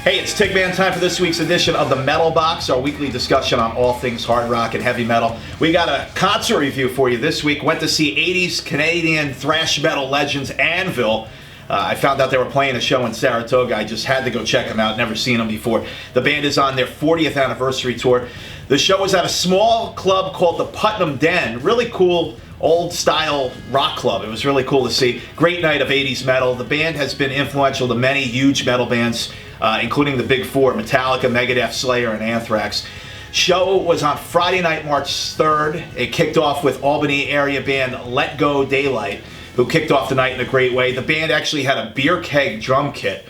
Hey, it's Tigman time for this week's edition of the Metal Box, our weekly discussion on all things hard rock and heavy metal. We got a concert review for you this week. Went to see 80s Canadian thrash metal legends Anvil. I found out they were playing a show in Saratoga. I just had to go check them out. Never seen them before. The band is on their 40th anniversary tour. The show was at a small club called the Putnam Den. Really cool old style rock club. It was really cool to see. Great night of 80s metal. The band has been influential to many huge metal bands, including the Big Four: Metallica, Megadeth, Slayer, and Anthrax. Show was on Friday night, March 3rd. It kicked off with Albany area band Let Go Daylight, who kicked off the night in a great way. The band actually had a beer keg drum kit,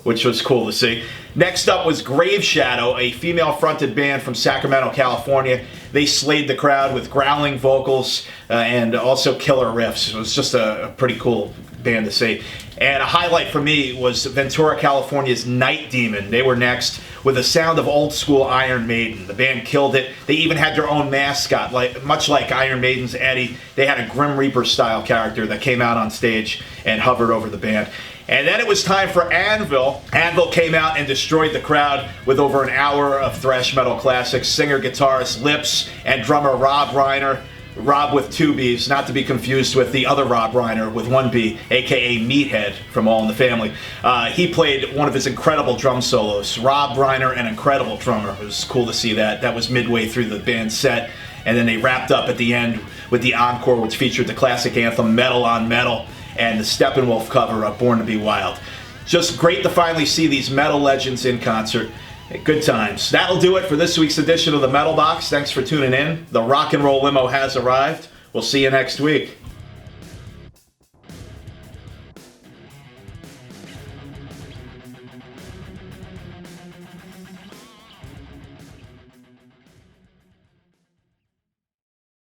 which was cool to see. Next up was Grave Shadow, a female-fronted band from Sacramento, California. They slayed the crowd with growling vocals and also killer riffs. It was just a pretty cool band to see. And a highlight for me was Ventura, California's Night Demon. They were next with the sound of old-school Iron Maiden. The band killed it. They even had their own mascot, much like Iron Maiden's Eddie. They had a Grim Reaper-style character that came out on stage and hovered over the band. And then it was time for Anvil. Anvil came out and destroyed the crowd with over an hour of thrash metal classics. Singer-guitarist Lips and drummer Rob Reiner. Rob with two B's, not to be confused with the other Rob Reiner with one B, aka Meathead from All in the Family. He played one of his incredible drum solos. Rob Reiner, an incredible drummer. It was cool to see that. That was midway through the band's set. And then they wrapped up at the end with the encore, which featured the classic anthem Metal on Metal and the Steppenwolf cover of Born to Be Wild. Just great to finally see these metal legends in concert. Good times. That'll do it for this week's edition of the Metal Box. Thanks for tuning in. The rock and roll limo has arrived. We'll see you next week.